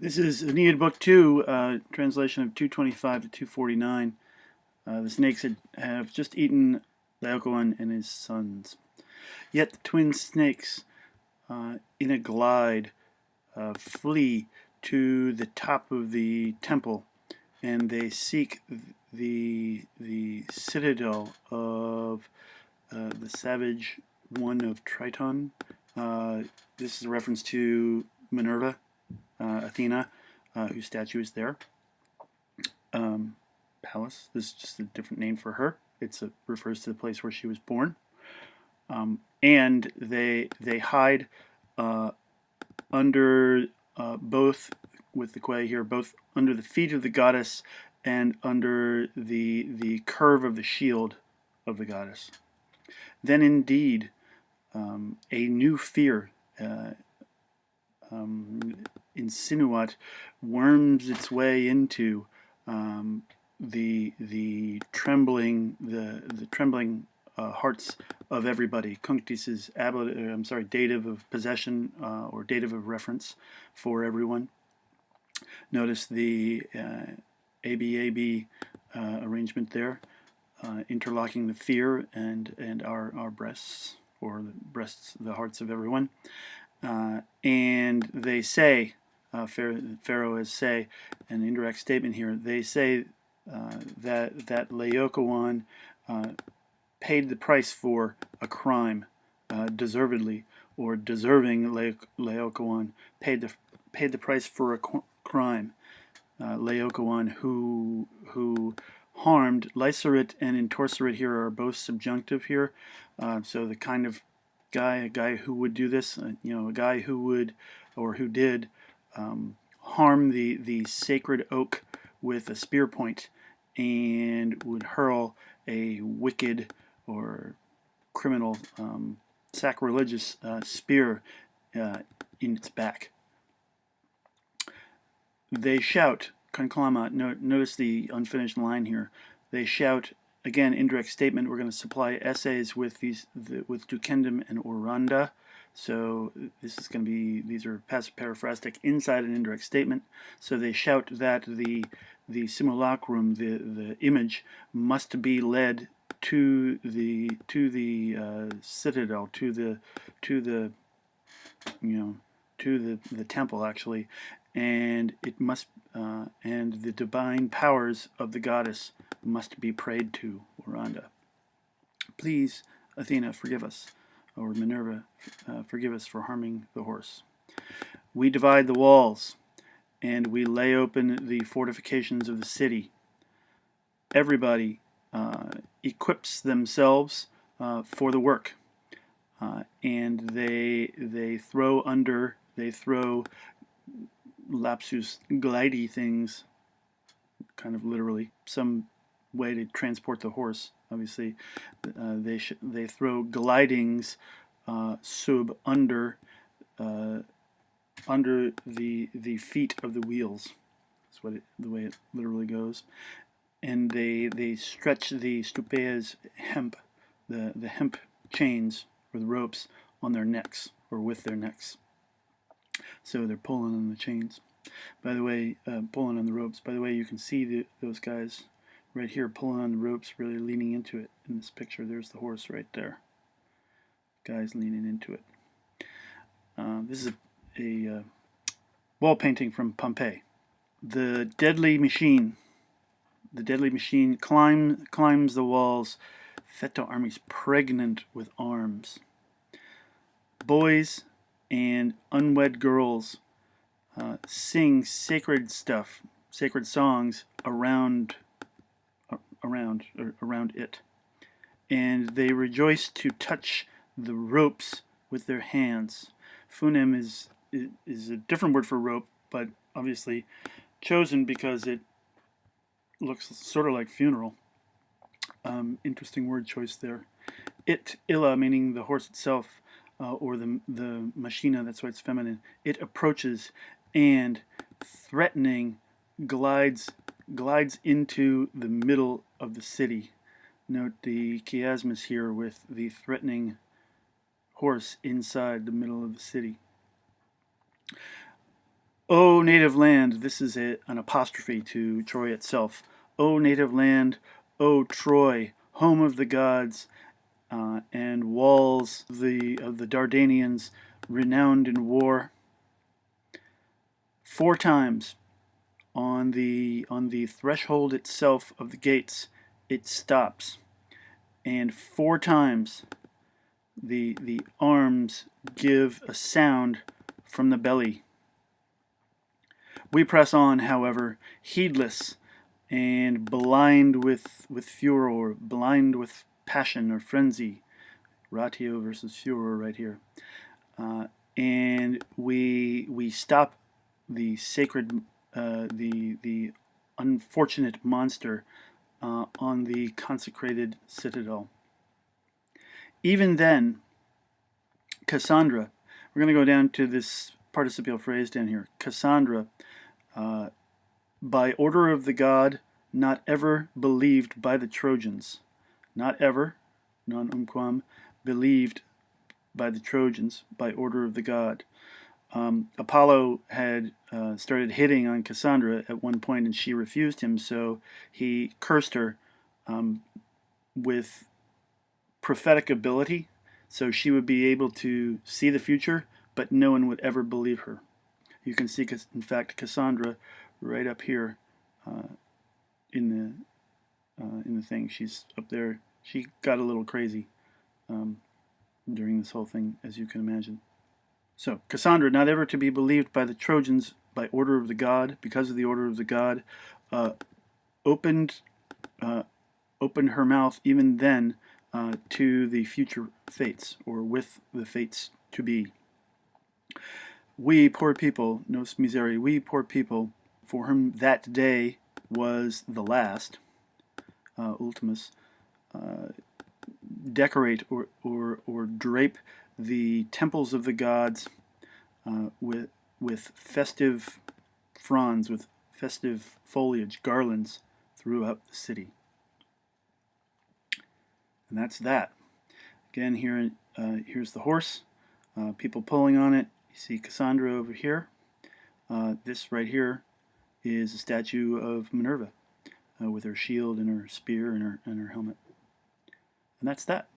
This is Aeneid Book 2, translation of 225 to 249. The snakes have just eaten Laocoon and his sons. Yet the twin snakes, in a glide, flee to the top of the temple, and they seek the citadel of the savage one of Triton. This is a reference to Minerva, Athena, whose statue is there. Palace. This is just a different name for her. It refers to the place where she was born. And they hide under both, with the quay here, both under the feet of the goddess and under the curve of the shield of the goddess. Then indeed, a new fear, insinuate, worms its way into the trembling hearts of everybody. Cunctis is dative of possession or dative of reference for everyone. Notice the ABAB arrangement there, interlocking the fear and our breasts, or the hearts of everyone. And they say, Pharaoh is say, an indirect statement here, they say that Laocoon paid the price for a crime, deservedly, or deserving. Laocoon paid the price for a crime. Laocoon who harmed. Lycerit and intorcerate here are both subjunctive here, so the kind of a guy who would do this, a guy who would or who did harm the sacred oak with a spear point, and would hurl a wicked or criminal, sacrilegious spear in its back. They shout, conclama. Notice the unfinished line here. They shout, again, indirect statement. We're going to supply essays with with ducendum and oranda. So this is going to be, these are passive periphrastic inside an indirect statement. So they shout that the simulacrum, the image, must be led to the citadel, to the temple, actually, and it must and the divine powers of the goddess must be prayed to, Oranda. Please, Athena, forgive us, or Minerva, forgive us for harming the horse. We divide the walls, and we lay open the fortifications of the city. Everybody equips themselves for the work, and they throw lapsus glidey things, kind of literally, some way to transport the horse. Obviously, they throw glidings under the feet of the wheels. That's the way it literally goes. And they stretch the stupeas hemp, the hemp chains or the ropes on their necks or with their necks. So they're pulling on the chains. By the way, pulling on the ropes. By the way, you can see those guys right here pulling on the ropes, really leaning into it. In this picture, there's the horse right there. Guys leaning into it. This is a wall painting from Pompeii. The deadly machine. The deadly machine climbs the walls. Fetto armies pregnant with arms. Boys and unwed girls sing sacred stuff, sacred songs around it, and they rejoice to touch the ropes with their hands. Funem is a different word for rope, but obviously chosen because it looks sort of like funeral. Interesting word choice there. It illa, meaning the horse itself, or the machina, that's why it's feminine. It approaches and threatening glides into the middle of the city. Note the chiasmus here with the threatening horse inside the middle of the city. O native land, this is an apostrophe to Troy itself. O native land, O Troy, home of the gods, and walls of the Dardanians, renowned in war. 4 times on the threshold itself of the gates, it stops, and 4 times the arms give a sound from the belly. We press on, however, heedless and blind with furor, blind with passion or frenzy. Ratio versus furor right here. And we stop the sacred, the unfortunate monster on the consecrated citadel. Even then, Cassandra, we're going to go down to this participial phrase down here. Cassandra, by order of the god, not ever believed by the Trojans. Not ever, non umquam, believed by the Trojans by order of the god. Apollo had started hitting on Cassandra at one point, and she refused him, so he cursed her with prophetic ability, so she would be able to see the future, but no one would ever believe her. You can see, in fact, Cassandra right up here in the thing. She's up there. She got a little crazy during this whole thing, as you can imagine. So, Cassandra, not ever to be believed by the Trojans by order of the god, because of the order of the god, opened her mouth even then to the future fates, or with the fates to be. We poor people, nos miseria, we poor people, for whom that day was the last, ultimus, decorate or drape the temples of the gods with festive fronds, with festive foliage, garlands throughout the city. And that's that. Again, here's the horse, people pulling on it. You see Cassandra over here. This right here is a statue of Minerva with her shield and her spear and her helmet. And that's that.